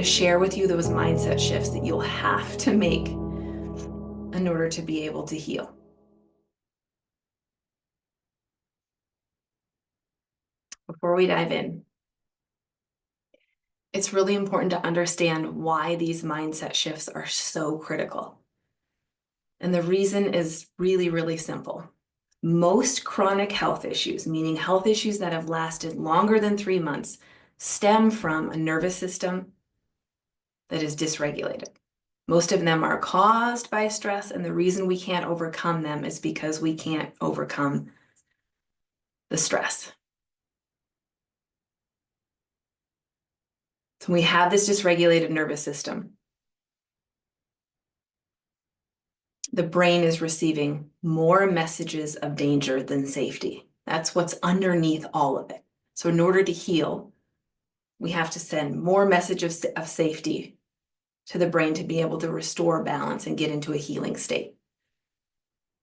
to share with you those mindset shifts that you'll have to make in order to be able to heal. Before we dive in, it's really important to understand why these mindset shifts are so critical. And the reason is really, really simple. Most chronic health issues, meaning health issues that have lasted longer than 3 months, stem from a nervous system that is dysregulated. Most of them are caused by stress, and the reason we can't overcome them is because we can't overcome the stress. So we have this dysregulated nervous system. The brain is receiving more messages of danger than safety. That's what's underneath all of it. So in order to heal, we have to send more messages of safety to the brain to be able to restore balance and get into a healing state.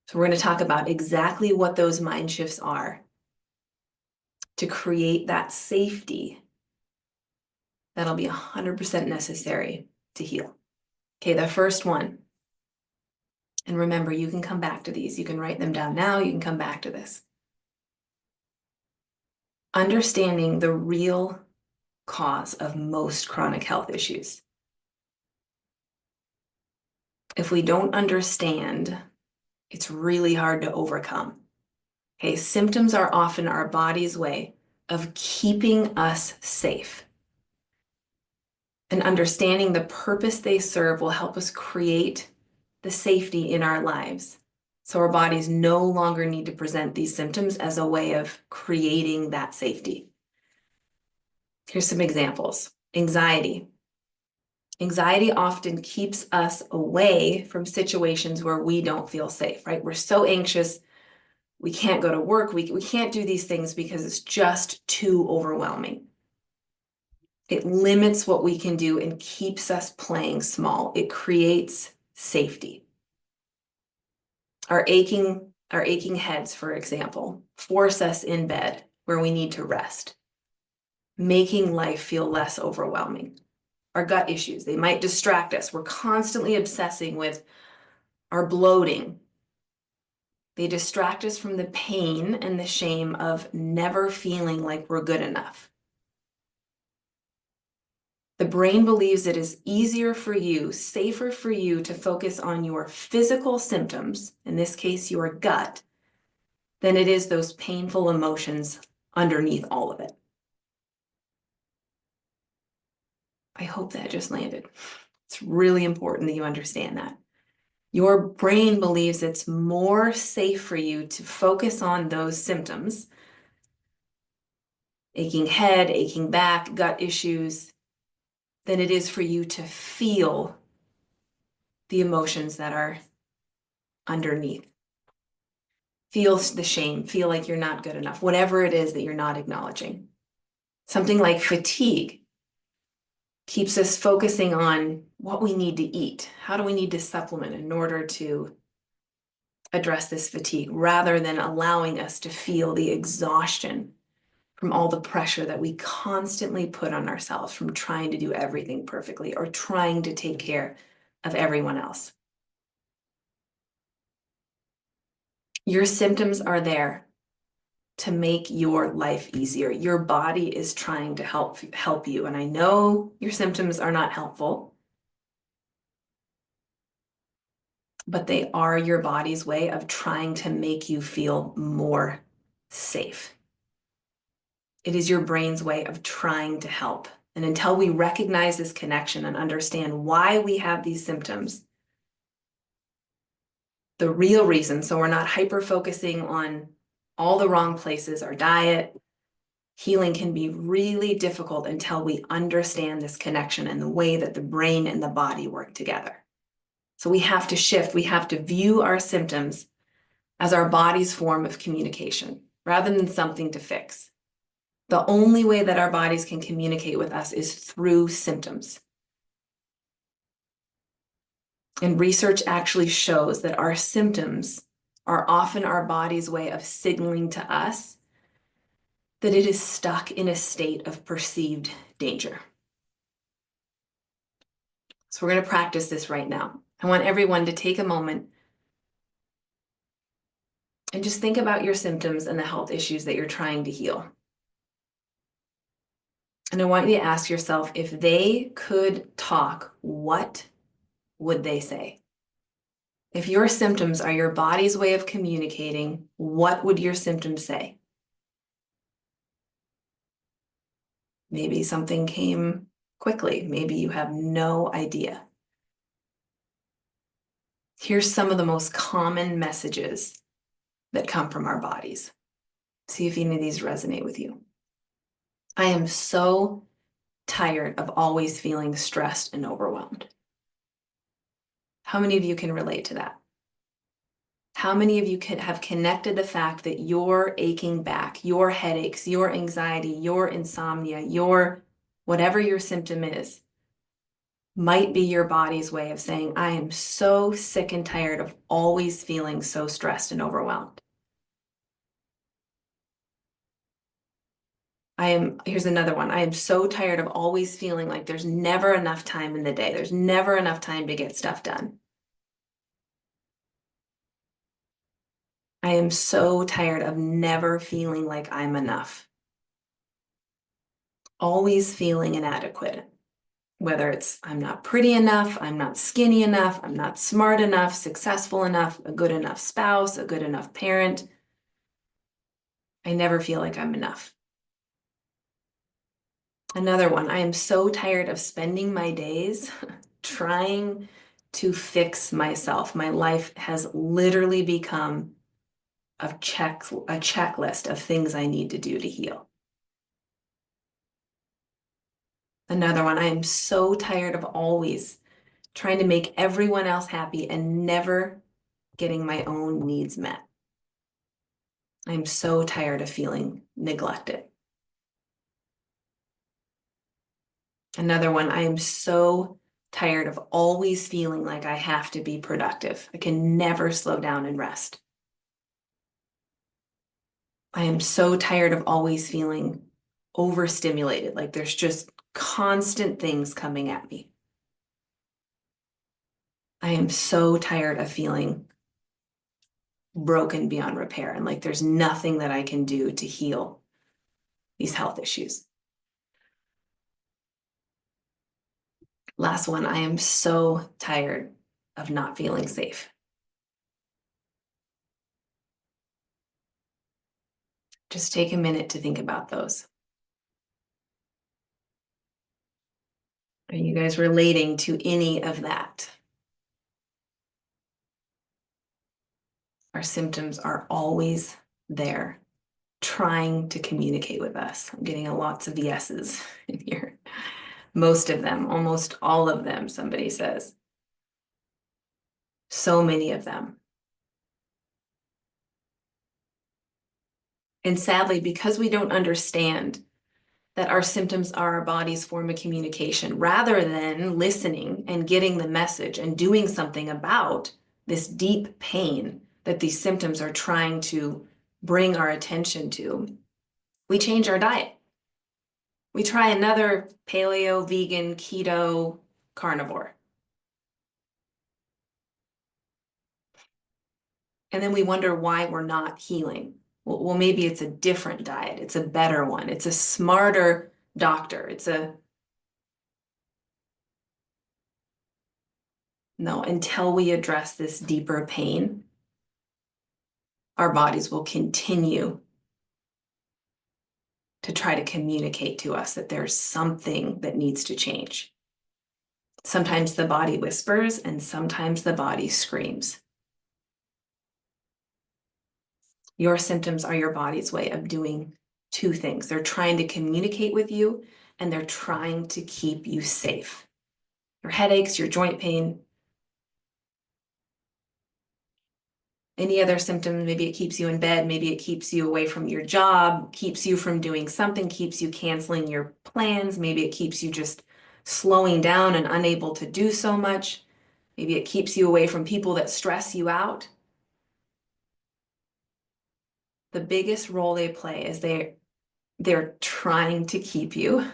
So we're going to talk about exactly what those mind shifts are to create that safety that'll be 100% necessary to heal. Okay, the first one. And remember, you can come back to these. You can write them down now. You can come back to this. Understanding the real cause of most chronic health issues. If we don't understand, it's really hard to overcome. Okay, symptoms are often our body's way of keeping us safe. And understanding the purpose they serve will help us create the safety in our lives. So our bodies no longer need to present these symptoms as a way of creating that safety. Here's some examples. Anxiety. Anxiety often keeps us away from situations where we don't feel safe, right? We're so anxious, we can't go to work, we can't do these things because it's just too overwhelming. It limits what we can do and keeps us playing small. It creates safety. Our aching heads, for example, force us in bed where we need to rest, making life feel less overwhelming. Our gut issues, they might distract us. We're constantly obsessing with our bloating. They distract us from the pain and the shame of never feeling like we're good enough. The brain believes it is easier for you, safer for you to focus on your physical symptoms, in this case, your gut, than it is those painful emotions underneath all of it. I hope that just landed. It's really important that you understand that. Your brain believes it's more safe for you to focus on those symptoms, aching head, aching back, gut issues, than it is for you to feel the emotions that are underneath. Feel the shame, feel like you're not good enough, whatever it is that you're not acknowledging. Something like fatigue keeps us focusing on what we need to eat. How do we need to supplement in order to address this fatigue, rather than allowing us to feel the exhaustion from all the pressure that we constantly put on ourselves from trying to do everything perfectly or trying to take care of everyone else. Your symptoms are there to make your life easier. Your body is trying to help you. And I know your symptoms are not helpful, but they are your body's way of trying to make you feel more safe. It is your brain's way of trying to help. And until we recognize this connection and understand why we have these symptoms, the real reason, so we're not hyper-focusing on all the wrong places, our diet, healing can be really difficult until we understand this connection and the way that the brain and the body work together. So we have to shift. We have to view our symptoms as our body's form of communication rather than something to fix. The only way that our bodies can communicate with us is through symptoms. And research actually shows that our symptoms are often our body's way of signaling to us that it is stuck in a state of perceived danger. So we're going to practice this right now. I want everyone to take a moment and just think about your symptoms and the health issues that you're trying to heal. And I want you to ask yourself, if they could talk, what would they say? If your symptoms are your body's way of communicating, what would your symptoms say? Maybe something came quickly. Maybe you have no idea. Here's some of the most common messages that come from our bodies. See if any of these resonate with you. I am so tired of always feeling stressed and overwhelmed. How many of you can relate to that? How many of you have connected the fact that your aching back, your headaches, your anxiety, your insomnia, your whatever your symptom is, might be your body's way of saying, I am so sick and tired of always feeling so stressed and overwhelmed. Here's another one. I am so tired of always feeling like there's never enough time in the day. There's never enough time to get stuff done. I am so tired of never feeling like I'm enough. Always feeling inadequate. Whether it's I'm not pretty enough, I'm not skinny enough, I'm not smart enough, successful enough, a good enough spouse, a good enough parent. I never feel like I'm enough. Another one, I am so tired of spending my days trying to fix myself. My life has literally become a checklist of things I need to do to heal. Another one, I am so tired of always trying to make everyone else happy and never getting my own needs met. I'm so tired of feeling neglected. Another one, I am so tired of always feeling like I have to be productive. I can never slow down and rest. I am so tired of always feeling overstimulated, like there's just constant things coming at me. I am so tired of feeling broken beyond repair and like there's nothing that I can do to heal these health issues. Last one, I am so tired of not feeling safe. Just take a minute to think about those. Are you guys relating to any of that? Our symptoms are always there, trying to communicate with us. I'm getting lots of yeses in here. Most of them, almost all of them, somebody says. So many of them. And sadly, because we don't understand that our symptoms are our body's form of communication, rather than listening and getting the message and doing something about this deep pain that these symptoms are trying to bring our attention to, we change our diet. We try another paleo, vegan, keto, carnivore. And then we wonder why we're not healing. Well, maybe it's a different diet. It's a better one. It's a smarter doctor. No, until we address this deeper pain, our bodies will continue to try to communicate to us that there's something that needs to change. Sometimes the body whispers and sometimes the body screams. Your symptoms are your body's way of doing two things. They're trying to communicate with you and they're trying to keep you safe. Your headaches, your joint pain, any other symptoms, maybe it keeps you in bed, maybe it keeps you away from your job, keeps you from doing something, keeps you canceling your plans, maybe it keeps you just slowing down and unable to do so much. Maybe it keeps you away from people that stress you out. The biggest role they play is they're trying to keep you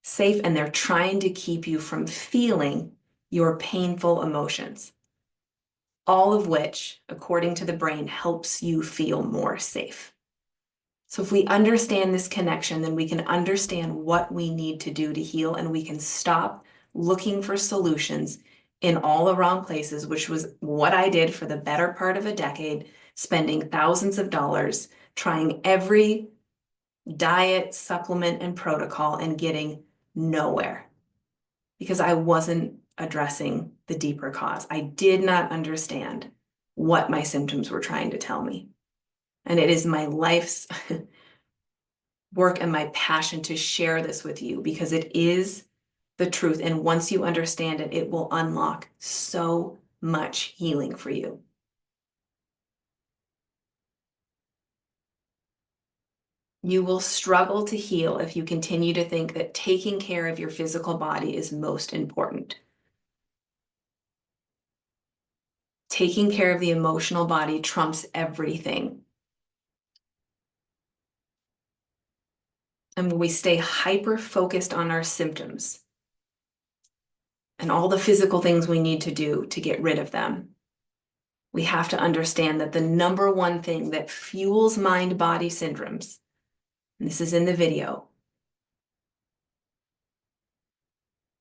safe and they're trying to keep you from feeling your painful emotions, all of which, according to the brain, helps you feel more safe. So if we understand this connection, then we can understand what we need to do to heal, and we can stop looking for solutions in all the wrong places, which was what I did for the better part of a decade, spending thousands of dollars trying every diet, supplement, and protocol and getting nowhere because I wasn't addressing the deeper cause. I did not understand what my symptoms were trying to tell me. And it is my life's work and my passion to share this with you because it is the truth. And once you understand it, it will unlock so much healing for you. You will struggle to heal if you continue to think that taking care of your physical body is most important. Taking care of the emotional body trumps everything. And when we stay hyper-focused on our symptoms and all the physical things we need to do to get rid of them, we have to understand that the number one thing that fuels mind-body syndromes, and this is in the video,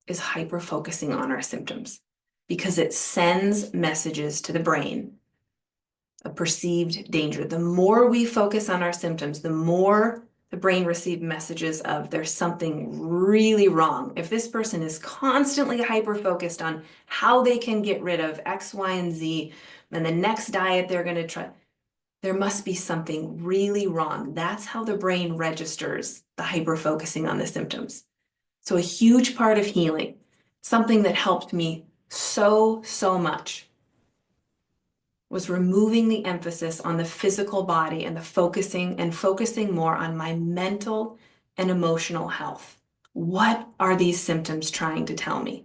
is hyper-focusing on our symptoms because it sends messages to the brain of perceived danger. The more we focus on our symptoms, the more the brain receives messages of there's something really wrong. If this person is constantly hyper-focused on how they can get rid of X, Y, and Z, and the next diet they're going to try, there must be something really wrong. That's how the brain registers the hyper-focusing on the symptoms. So a huge part of healing, something that helped me so much, was removing the emphasis on the physical body and focusing more on my mental and emotional health. What are these symptoms trying to tell me?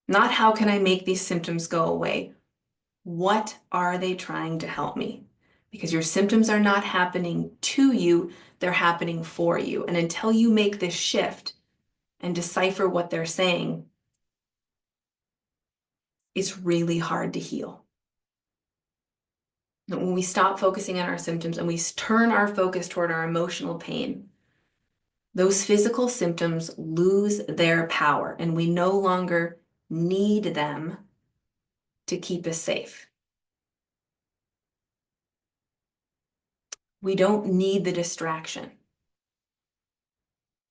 Not how can I make these symptoms go away? What are they trying to help me? Because your symptoms are not happening to you, they're happening for you. And until you make this shift and decipher what they're saying, it's really hard to heal. When we stop focusing on our symptoms and we turn our focus toward our emotional pain, those physical symptoms lose their power and we no longer need them to keep us safe. We don't need the distraction.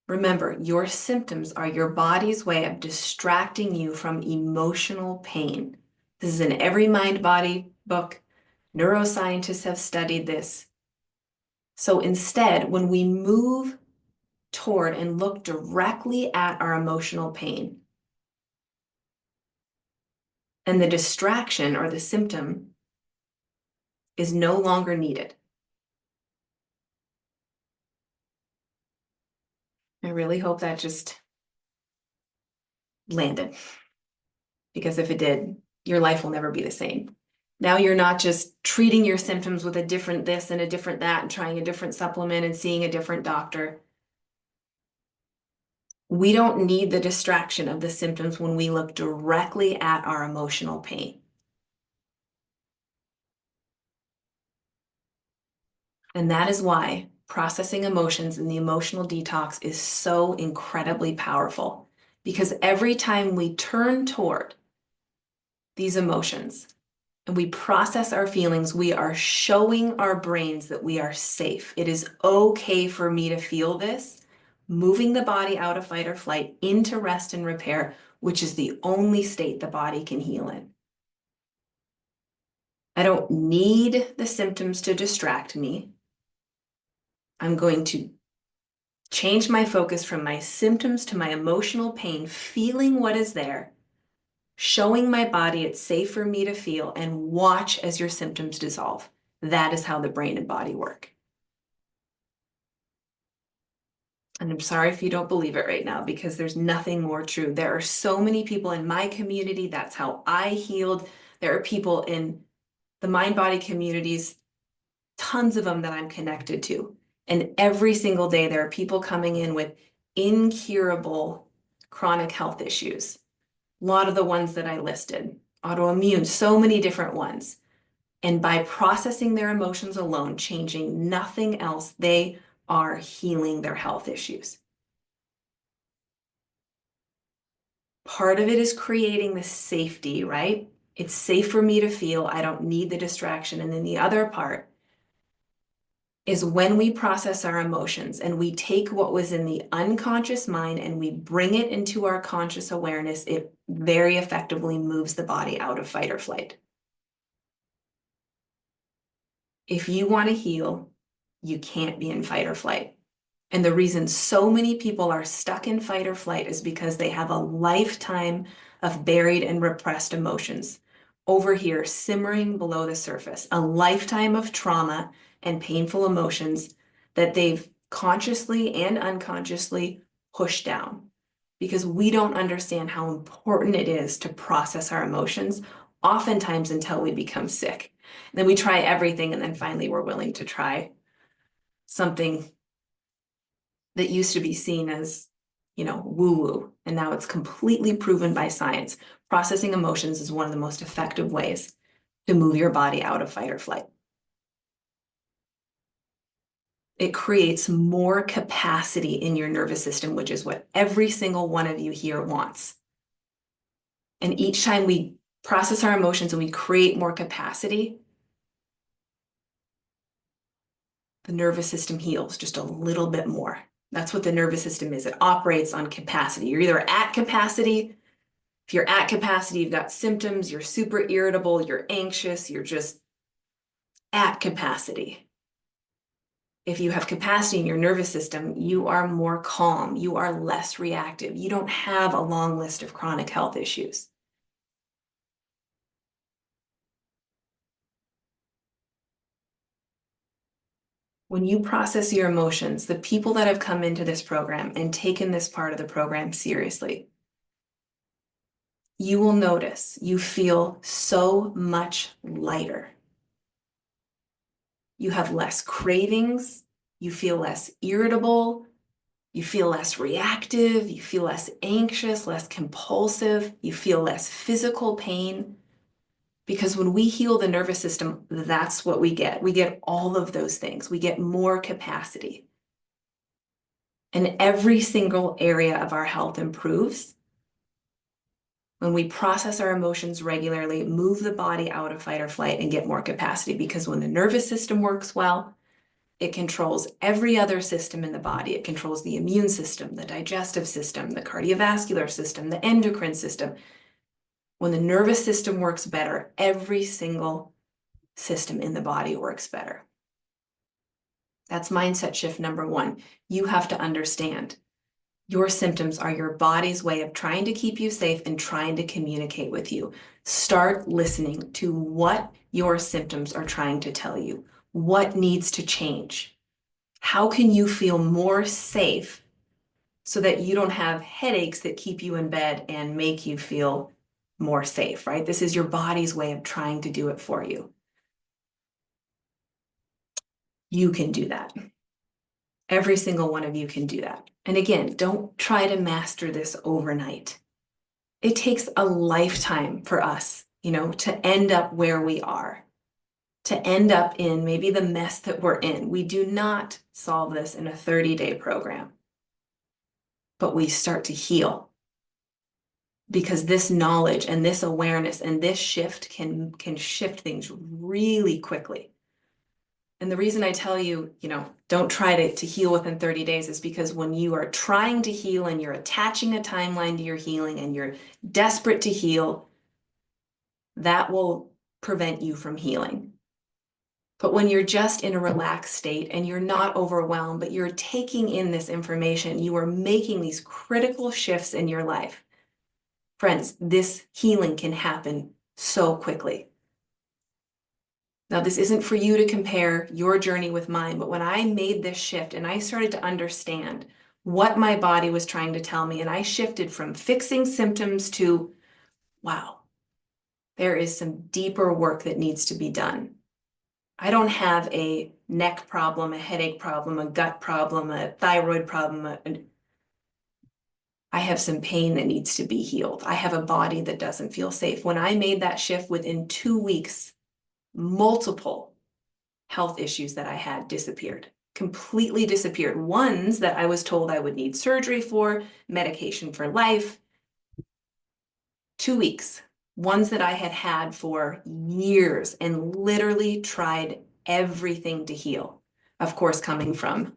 Remember, your symptoms are your body's way of distracting you from emotional pain. This is in every mind-body book. Neuroscientists have studied this. So instead, when we move toward and look directly at our emotional pain, and the distraction or the symptom is no longer needed. I really hope that just landed, because if it did, your life will never be the same. Now you're not just treating your symptoms with a different this and a different that and trying a different supplement and seeing a different doctor. We don't need the distraction of the symptoms when we look directly at our emotional pain. And that is why processing emotions and the emotional detox is so incredibly powerful. Because every time we turn toward these emotions and we process our feelings, we are showing our brains that we are safe. It is okay for me to feel this, moving the body out of fight or flight into rest and repair, which is the only state the body can heal in. I don't need the symptoms to distract me. I'm going to change my focus from my symptoms to my emotional pain, feeling what is there, showing my body it's safe for me to feel, and watch as your symptoms dissolve. That is how the brain and body work. And I'm sorry if you don't believe it right now, because there's nothing more true. There are so many people in my community. That's how I healed. There are people in the mind-body communities, tons of them that I'm connected to. And every single day, there are people coming in with incurable chronic health issues. A lot of the ones that I listed, autoimmune, so many different ones. And by processing their emotions alone, changing nothing else, they are healing their health issues. Part of it is creating the safety, right? It's safe for me to feel. I don't need the distraction. And then the other part is when we process our emotions and we take what was in the unconscious mind and we bring it into our conscious awareness, it very effectively moves the body out of fight or flight. If you want to heal, you can't be in fight or flight. And the reason so many people are stuck in fight or flight is because they have a lifetime of buried and repressed emotions over here, simmering below the surface, a lifetime of trauma and painful emotions that they've consciously and unconsciously pushed down because we don't understand how important it is to process our emotions, oftentimes until we become sick. And then we try everything, and then finally we're willing to try something that used to be seen as, woo-woo, and now it's completely proven by science. Processing emotions is one of the most effective ways to move your body out of fight or flight. It creates more capacity in your nervous system, which is what every single one of you here wants. And each time we process our emotions and we create more capacity, the nervous system heals just a little bit more. That's what the nervous system is. It operates on capacity. You're either at capacity. If you're at capacity, you've got symptoms, you're super irritable, you're anxious, you're just at capacity. If you have capacity in your nervous system, you are more calm, you are less reactive, you don't have a long list of chronic health issues. When you process your emotions, the people that have come into this program and taken this part of the program seriously, you will notice you feel so much lighter. You have less cravings, you feel less irritable, you feel less reactive, you feel less anxious, less compulsive, you feel less physical pain. Because when we heal the nervous system, that's what we get. We get all of those things. We get more capacity. And every single area of our health improves when we process our emotions regularly, move the body out of fight or flight, and get more capacity. Because when the nervous system works well, it controls every other system in the body. It controls the immune system, the digestive system, the cardiovascular system, the endocrine system. When the nervous system works better, every single system in the body works better. That's mindset shift number one. You have to understand your symptoms are your body's way of trying to keep you safe and trying to communicate with you. Start listening to what your symptoms are trying to tell you. What needs to change? How can you feel more safe so that you don't have headaches that keep you in bed and make you feel more safe, right? This is your body's way of trying to do it for you. You can do that. Every single one of you can do that. And again, don't try to master this overnight. It takes a lifetime for us, to end up where we are, to end up in maybe the mess that we're in. We do not solve this in a 30-day program, but we start to heal because this knowledge and this awareness and this shift can shift things really quickly. And the reason I tell you, don't try to heal within 30 days is because when you are trying to heal and you're attaching a timeline to your healing and you're desperate to heal, that will prevent you from healing. But when you're just in a relaxed state and you're not overwhelmed, but you're taking in this information, you are making these critical shifts in your life. Friends, this healing can happen so quickly. Now, this isn't for you to compare your journey with mine, but when I made this shift and I started to understand what my body was trying to tell me, and I shifted from fixing symptoms to, wow, there is some deeper work that needs to be done. I don't have a neck problem, a headache problem, a gut problem, a thyroid problem. I have some pain that needs to be healed. I have a body that doesn't feel safe. When I made that shift within 2 weeks, multiple health issues that I had disappeared, completely disappeared. Ones that I was told I would need surgery for, medication for life. 2 weeks. Ones that I had had for years and literally tried everything to heal. Of course, coming from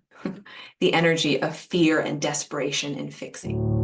the energy of fear and desperation and fixing.